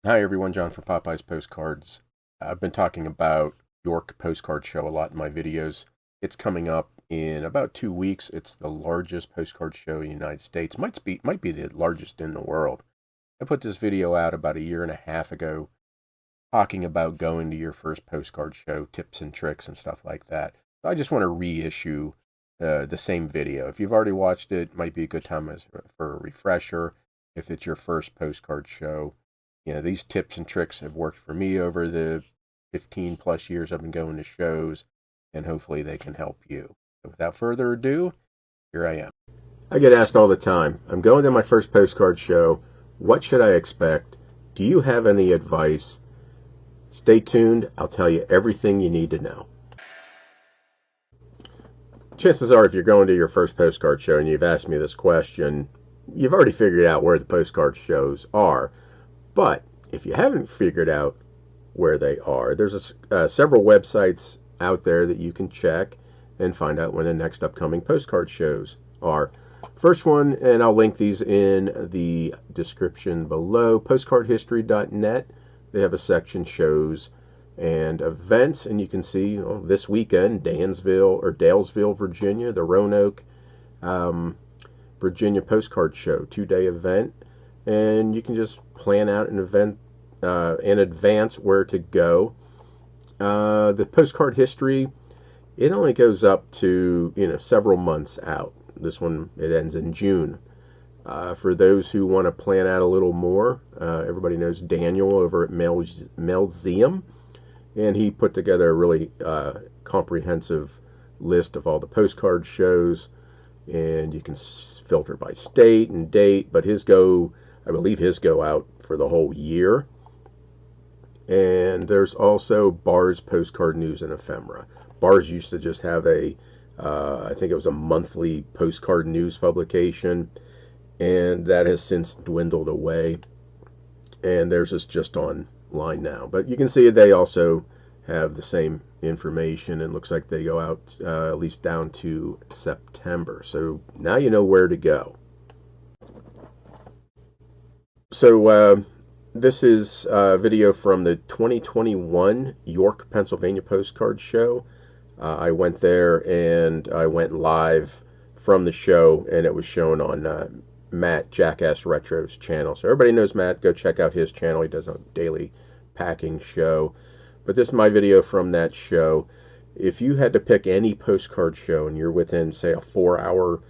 Hi everyone, John for Popeyes Postcards. I've been talking about York Postcard Show a lot in my videos. It's coming up in about 2 weeks. It's the largest postcard show in the United States. Might be the largest in the world. I put this video out about a year and a half ago talking about going to your first postcard show, tips and tricks and stuff like that. I just want to reissue the same video. If you've already watched it, it might be a good time for a refresher. If it's your first postcard show, these tips and tricks have worked for me over the 15 plus years I've been going to shows, and hopefully they can help you. So without further ado, here I am. I get asked all the time, I'm going to my first postcard show. What should I expect? Do you have any advice? Stay tuned. I'll tell you everything you need to know. Chances are, if you're going to your first postcard show and you've asked me this question, you've already figured out where the postcard shows are. But if you haven't figured out where they are, there's several websites out there that you can check and find out when the next upcoming postcard shows are. First one, and I'll link these in the description below, postcardhistory.net. They have a section shows and events, and you can see this weekend, Dalesville, Virginia, the Roanoke, Virginia Postcard Show, 2-day event. And you can just plan out an event in advance where to go. The postcard history, it only goes up to several months out. This one, it ends in June. For those who want to plan out a little more, everybody knows Daniel over at Melzium, and he put together a really comprehensive list of all the postcard shows, and you can filter by state and date, but I believe his go out for the whole year. And there's also Bar's Postcard News and Ephemera. Bar's used to just have I think it was a monthly postcard news publication, and that has since dwindled away. And theirs is just online now. But you can see they also have the same information, and looks like they go out at least down to September. So now you know where to go. So this is a video from the 2021 York, Pennsylvania Postcard Show. I went there and I went live from the show, and it was shown on Matt Jackass Retro's channel. So everybody knows Matt. Go check out his channel. He does a daily packing show. But this is my video from that show. If you had to pick any postcard show and you're within, say, a 4-hour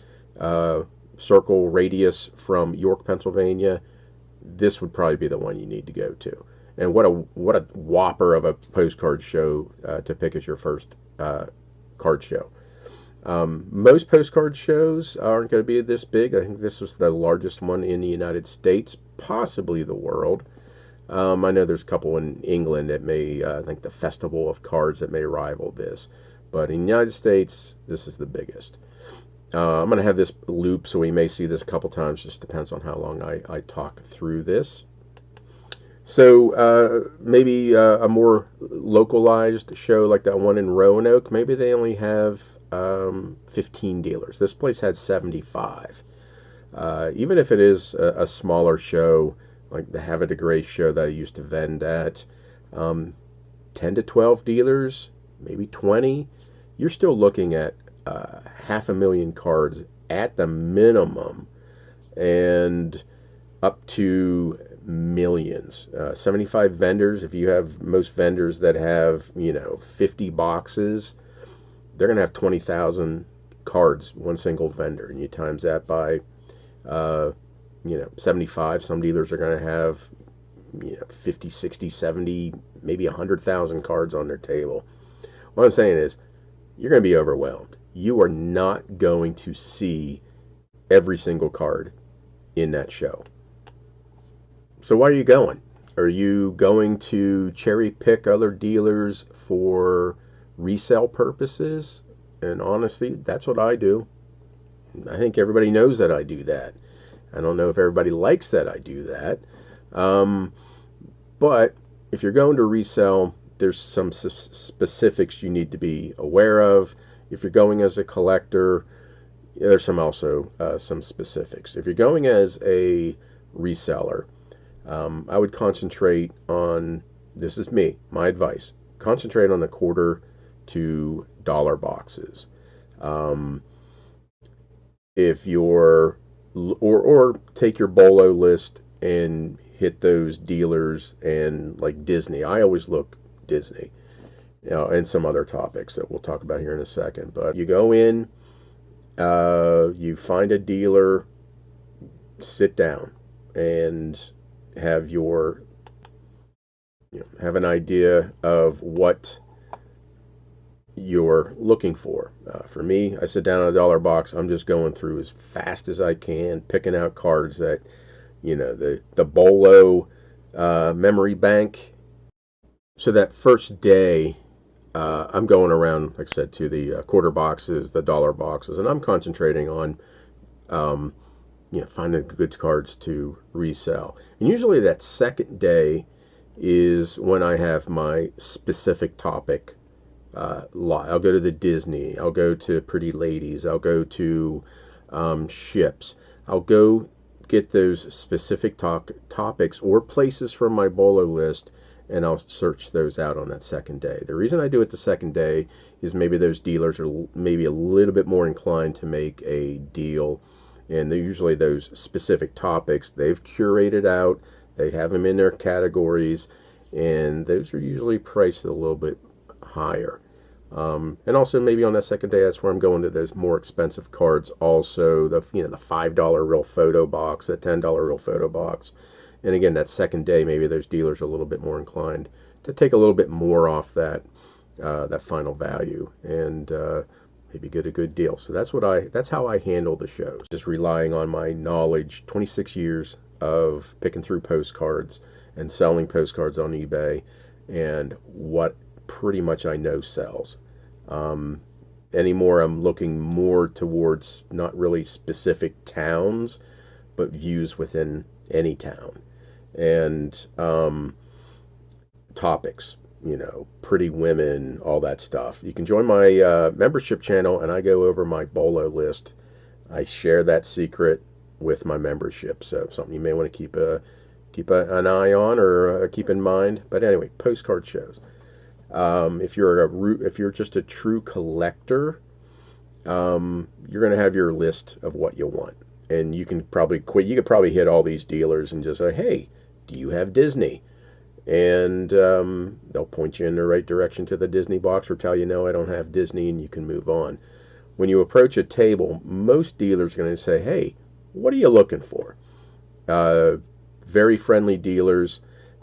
circle radius from York, Pennsylvania, this would probably be the one you need to go to. And what a whopper of a postcard show to pick as your first card show. Most postcard shows aren't going to be this big. I think this was the largest one in the United States, possibly the world. I know there's a couple in England that may, I think the Festival of Cards, that may rival this. But in the United States, this is the biggest. I'm going to have this loop, so we may see this a couple times. Just depends on how long I talk through this. So maybe a more localized show like that one in Roanoke, maybe they only have 15 dealers. This place had 75. Even if it is a smaller show, like the Have a Grace show that I used to vend at, 10 to 12 dealers, maybe 20, you're still looking at 500,000 cards at the minimum, and up to millions. 75 vendors. If you have most vendors that have 50 boxes, they're going to have 20,000 cards, one single vendor, and you times that by 75. Some dealers are going to have 50, 60, 70, maybe 100,000 cards on their table. What I'm saying is, you're going to be overwhelmed. You are not going to see every single card in that show. So why are you going? Are you going to cherry pick other dealers for resale purposes? And honestly, that's what I do. I think everybody knows that I do that. I don't know if everybody likes that I do that. But if you're going to resell, there's some specifics you need to be aware of. If you're going as a collector, there's some specifics. If you're going as a reseller, I would concentrate on, this is me, my advice, concentrate on the quarter to dollar boxes. Um, if you're, or take your BOLO list and hit those dealers and like Disney. I always look Disney, and some other topics that we'll talk about here in a second. But you go in, you find a dealer, sit down, and have your, have an idea of what you're looking for. For me, I sit down at a dollar box. I'm just going through as fast as I can, picking out cards that, the BOLO memory bank. So that first day, I'm going around, like I said, to the quarter boxes, the dollar boxes, and I'm concentrating on, um, finding good cards to resell. And usually that second day is when I have my specific topic. I'll go to the Disney. I'll go to Pretty Ladies. I'll go to ships. I'll go get those specific topics or places from my BOLO list, and I'll search those out on that second day. The reason I do it the second day is maybe those dealers are maybe a little bit more inclined to make a deal, and they're usually those specific topics they've curated out. They have them in their categories, and those are usually priced a little bit higher. And also maybe on that second day, that's where I'm going to those more expensive cards. Also, the $5 real photo box, the $10 real photo box. And again, that second day, maybe those dealers are a little bit more inclined to take a little bit more off that final value, and maybe get a good deal. So that's how I handle the shows. Just relying on my knowledge, 26 years of picking through postcards and selling postcards on eBay, and what pretty much I know sells. Anymore, I'm looking more towards not really specific towns, but views within any town, and topics, pretty women, all that stuff. You can join my membership channel, and I go over my BOLO list. I share that secret with my membership, so something you may want to keep an eye on, or keep in mind. But anyway, postcard shows. If you're just a true collector, you're going to have your list of what you want, and you can probably quit. You could probably hit all these dealers and just say, "Hey, do you have Disney?" And they'll point you in the right direction to the Disney box, or tell you, "No, I don't have Disney," and you can move on. When you approach a table, most dealers are going to say, "Hey, what are you looking for?" Very friendly dealers,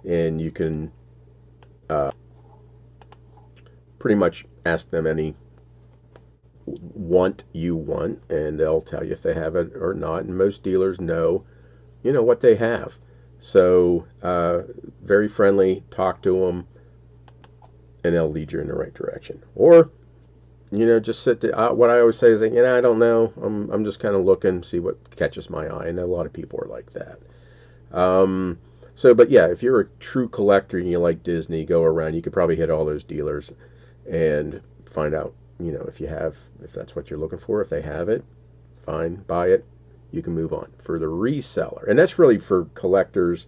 and you can pretty much ask them any want you want, and they'll tell you if they have it or not. And most dealers know, what they have. So very friendly, talk to them, and they'll lead you in the right direction. Or, just sit there. What I always say is that, I don't know. I'm just kind of looking, see what catches my eye. I know a lot of people are like that. But yeah, if you're a true collector and you like Disney, go around. You could probably hit all those dealers and find out, if that's what you're looking for. If they have it, fine, buy it. You can move on. For the reseller, and that's really for collectors,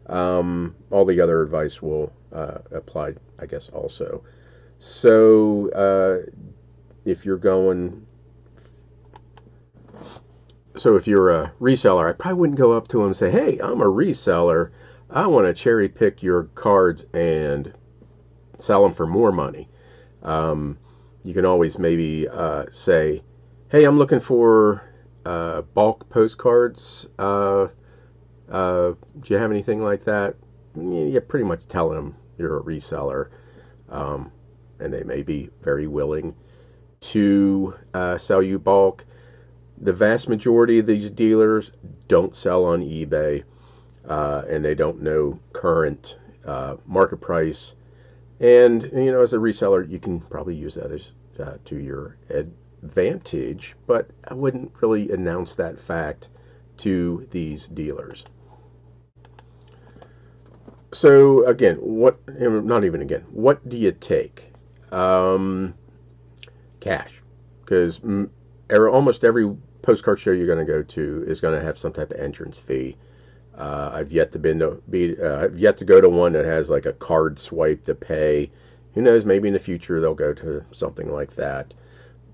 all the other advice will apply, I guess, also. So if you're a reseller, I probably wouldn't go up to them and say, "Hey, I'm a reseller. I want to cherry pick your cards and sell them for more money." You can always maybe say, "Hey, I'm looking for bulk postcards. Do you have anything like that?" You're pretty much telling them you're a reseller, and they may be very willing to sell you bulk. The vast majority of these dealers don't sell on eBay, and they don't know current market price. And as a reseller, you can probably use that as to your advantage, but I wouldn't really announce that fact to these dealers. So again, what do you take? Cash, because almost every postcard show you're going to go to is going to have some type of entrance fee. I've yet to go to one that has like a card swipe to pay. Who knows? Maybe in the future they'll go to something like that.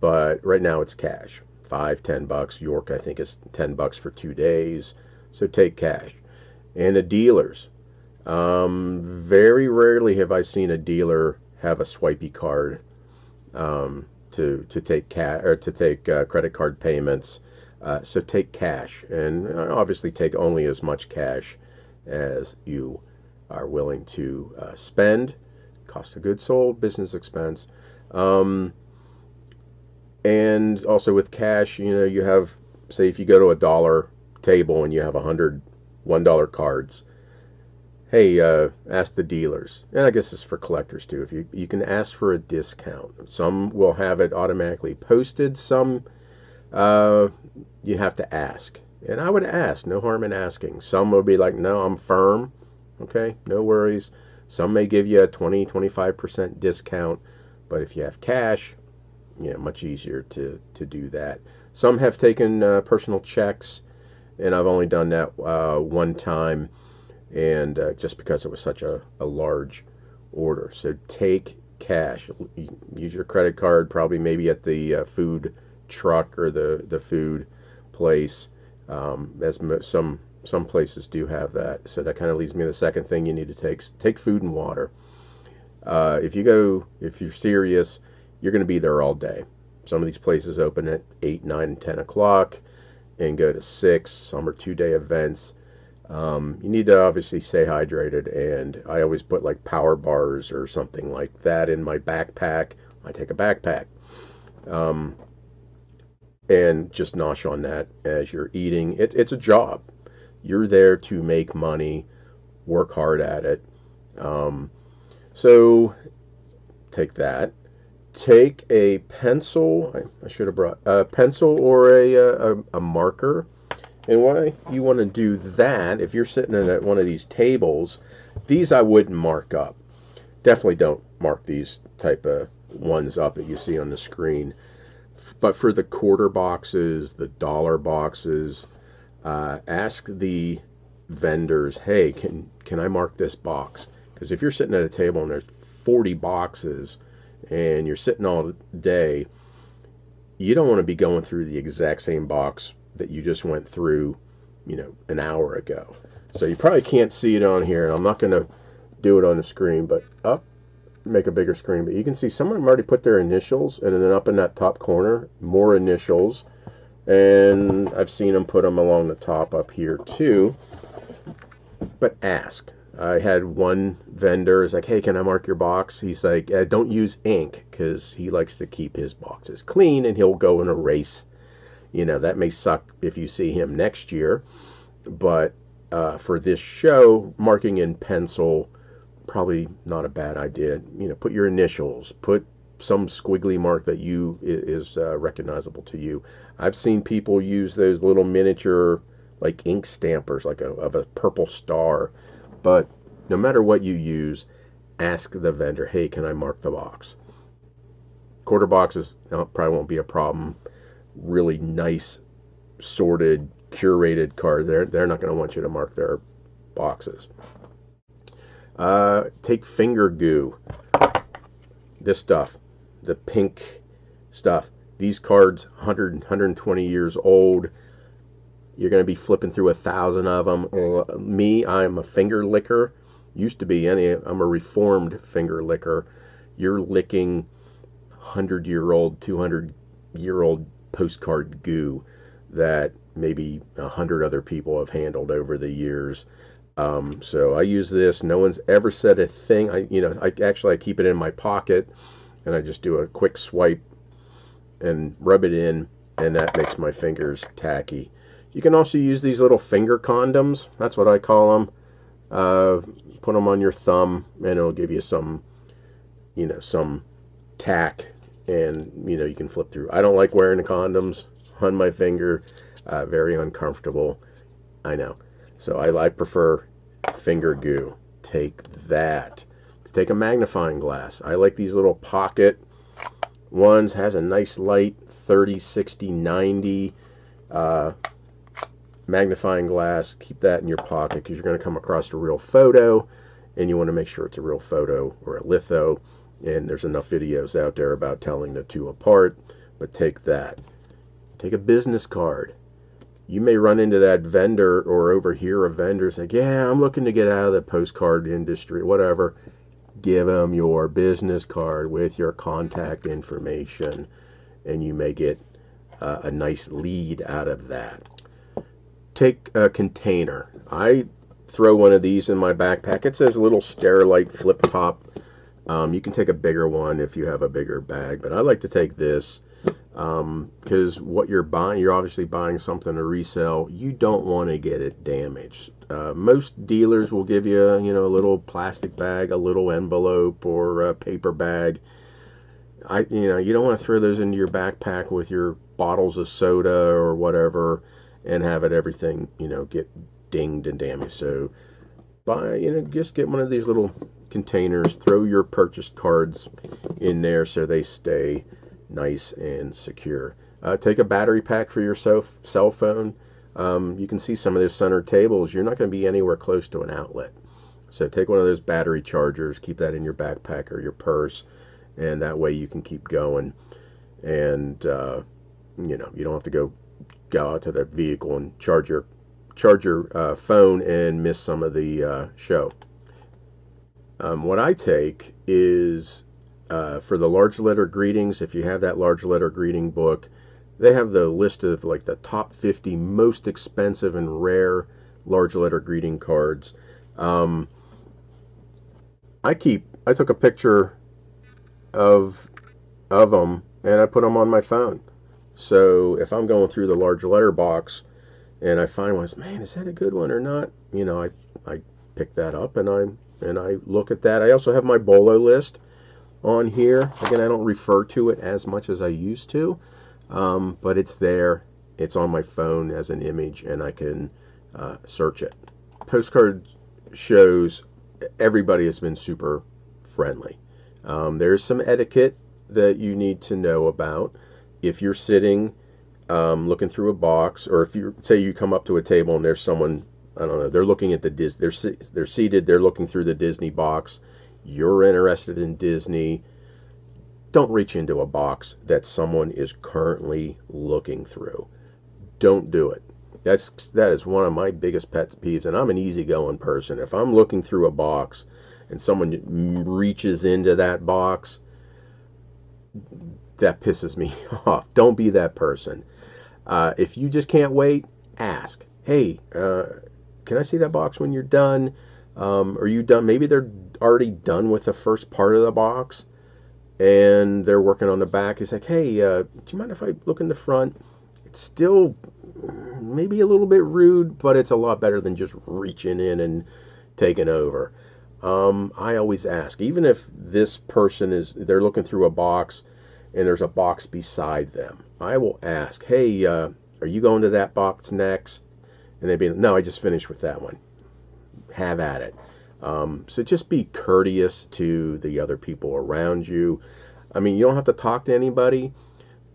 But right now it's cash. $5, $10. York, I think, is $10 for 2 days. So take cash. And the dealers. Very rarely have I seen a dealer have a swipey card to take credit card payments. So take cash, and obviously take only as much cash as you are willing to spend. Cost of goods sold, business expense. And also with cash, you have, say, if you go to a dollar table and you have 100 $1 cards, hey, ask the dealers, and I guess it's for collectors too. If you can ask for a discount. Some will have it automatically posted. Some you have to ask, and I would ask. No harm in asking. Some will be like, no, I'm firm. Okay, no worries. Some may give you a 20-25% discount, but if you have cash, much easier to do that. Some have taken personal checks, and I've only done that one time, and just because it was such a large order. So take cash. Use your credit card, probably maybe at the food truck or the food place, as some places do have that. So that kind of leads me to the second thing you need to take food and water. If you're serious, you're going to be there all day. Some of these places open at 8, 9, and 10 o'clock and go to 6. Some are 2-day events. You need to obviously stay hydrated, and I always put like power bars or something like that in my backpack. I take a backpack. And just nosh on that as you're eating. It's a job. You're there to make money, work hard at it. So take that. Take a pencil. I should have brought a pencil or a marker. And why you want to do that, if you're sitting at one of these tables, these I wouldn't mark up. Definitely don't mark these type of ones up that you see on the screen. But for the quarter boxes, the dollar boxes, ask the vendors, hey, can I mark this box? Because if you're sitting at a table and there's 40 boxes and you're sitting all day, you don't want to be going through the exact same box that you just went through, an hour ago. So you probably can't see it on here. I'm not going to do it on the screen, but make a bigger screen. But you can see some of them already put their initials, and then up in that top corner, more initials. And I've seen them put them along the top up here too. But ask. I had one vendor is like, hey, can I mark your box? He's like, don't use ink, because he likes to keep his boxes clean, and he'll go and erase. That may suck if you see him next year, but for this show, marking in pencil, probably not a bad idea. Put your initials, put some squiggly mark that is recognizable to you. I've seen people use those little miniature like ink stampers, like of a purple star. But no matter what you use, ask the vendor, hey, can I mark the box? Quarter boxes probably won't be a problem. Really nice, sorted, curated card. They're not going to want you to mark their boxes. Take finger goo. This stuff, the pink stuff. These cards, 120 years old. You're going to be flipping through 1,000 of them. Me, I'm a finger licker. Used to be. I'm a reformed finger licker. You're licking 100-year-old, 200-year-old postcard goo that maybe 100 other people have handled over the years. So I use this. No one's ever said a thing. I keep it in my pocket, and I just do a quick swipe and rub it in, and that makes my fingers tacky. You can also use these little finger condoms. That's what I call them. Put them on your thumb, and it'll give you some tack, and you can flip through. I don't like wearing the condoms on my finger. Very uncomfortable. I know. So I prefer finger goo. Take that. Take a magnifying glass. I like these little pocket ones. Has a nice light, 30, 60, 90. magnifying glass, keep that in your pocket because you're going to come across a real photo, and you want to make sure it's a real photo or a litho. And there's enough videos out there about telling the two apart. But take that. Take a business card. You may run into that vendor or overhear a vendor say, yeah, I'm looking to get out of the postcard industry, whatever. Give them your business card with your contact information, and you may get a nice lead out of that. Take a container. I throw one of these in my backpack. It says little Sterilite flip top. You can take a bigger one if you have a bigger bag, but I like to take this because what you're buying, you're obviously buying something to resell. You don't want to get it damaged. Most dealers will give you, a little plastic bag, a little envelope, or a paper bag. You don't want to throw those into your backpack with your bottles of soda or whatever, and have everything, get dinged and damaged. So just get one of these little containers, throw your purchase cards in there so they stay nice and secure. Take a battery pack for your cell phone. You can see some of those center tables. You're not going to be anywhere close to an outlet. So take one of those battery chargers, keep that in your backpack or your purse, and that way you can keep going. And, you don't have to go out to that vehicle and charge your phone and miss some of the show. What I take is for the large letter greetings. If you have that large letter greeting book, they have the list of like the top 50 most expensive and rare large letter greeting cards. I took a picture of them and I put them on my phone. So if I'm going through the large letter box and I find one, man, is that a good one or not? I pick that up and I look at that. I also have my BOLO list on here. Again, I don't refer to it as much as I used to, but it's there. It's on my phone as an image, and I can search it. Postcard shows, everybody has been super friendly. There's some etiquette that you need to know about. If you're sitting looking through a box, or if you come up to a table and there's someone, I don't know, they're looking at the Disney, they're seated, they're looking through the Disney box. You're interested in Disney. Don't reach into a box that someone is currently looking through. Don't do it. That is one of my biggest pet peeves, and I'm an easygoing person. If I'm looking through a box and someone reaches into that box, that pisses me off. Don't be that person. If you just can't wait, ask. Hey, can I see that box when you're done? Are you done? Maybe they're already done with the first part of the box and they're working on the back. It's like, hey, do you mind if I look in the front? It's still maybe a little bit rude, but it's a lot better than just reaching in and taking over. I always ask, even if this person they're looking through a box and there's a box beside them, I will ask, hey, are you going to that box next? And they'd be, no, I just finished with that one. Have at it. So just be courteous to the other people around you. I mean, you don't have to talk to anybody,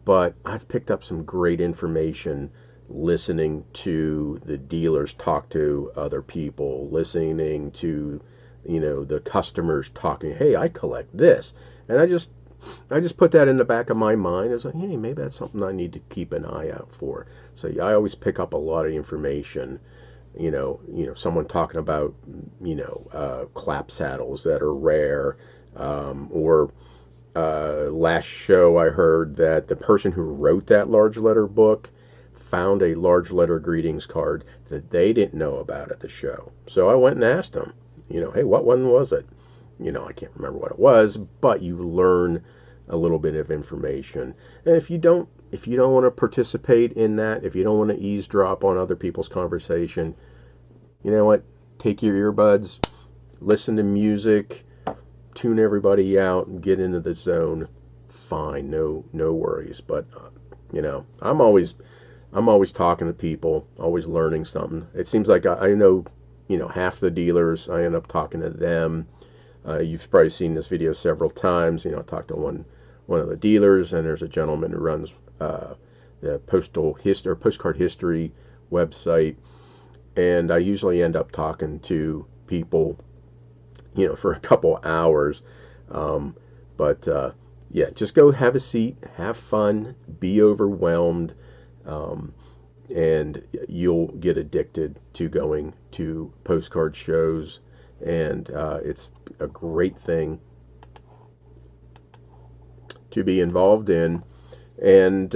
but I've picked up some great information listening to the dealers talk to other people, listening to, the customers talking, hey, I collect this. And I just put that in the back of my mind. It's like, hey, maybe that's something I need to keep an eye out for. So I always pick up a lot of information. Someone talking about, clap saddles that are rare, or last show I heard that the person who wrote that large letter book found a large letter greetings card that they didn't know about at the show. So I went and asked them, hey, what one was it? I can't remember what it was, but you learn a little bit of information. And if you don't want to participate in that, if you don't want to eavesdrop on other people's conversation, you know what? Take your earbuds, listen to music, tune everybody out, and get into the zone. Fine, no worries. But I'm always talking to people, always learning something. It seems like I know, half the dealers. I end up talking to them. You've probably seen this video several times. I talked to one of the dealers, and there's a gentleman who runs the postcard history website, and I usually end up talking to people, for a couple hours. Um, but yeah, just go have a seat, have fun, be overwhelmed, um, and you'll get addicted to going to postcard shows. And it's a great thing to be involved in. And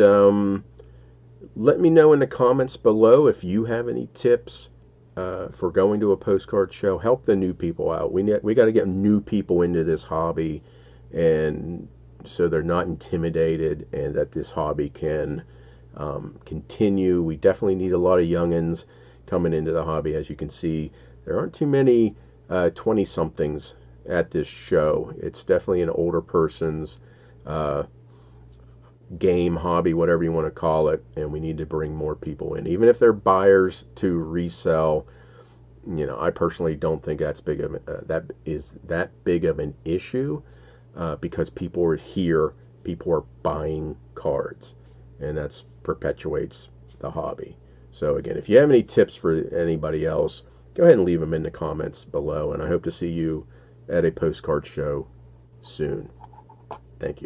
let me know in the comments below if you have any tips for going to a postcard show. Help the new people out. We got to get new people into this hobby, and so they're not intimidated, and that this hobby can continue. We definitely need a lot of youngins coming into the hobby. As you can see, there aren't too many 20-somethings at this show. It's definitely an older person's uh, game, hobby, whatever you want to call it, and we need to bring more people in. Even if they're buyers to resell, I personally don't think that is that big of an issue, because people are here, people are buying cards, and that's perpetuates the hobby. So again, if you have any tips for anybody else, go ahead and leave them in the comments below, and I hope to see you at a postcard show soon. Thank you.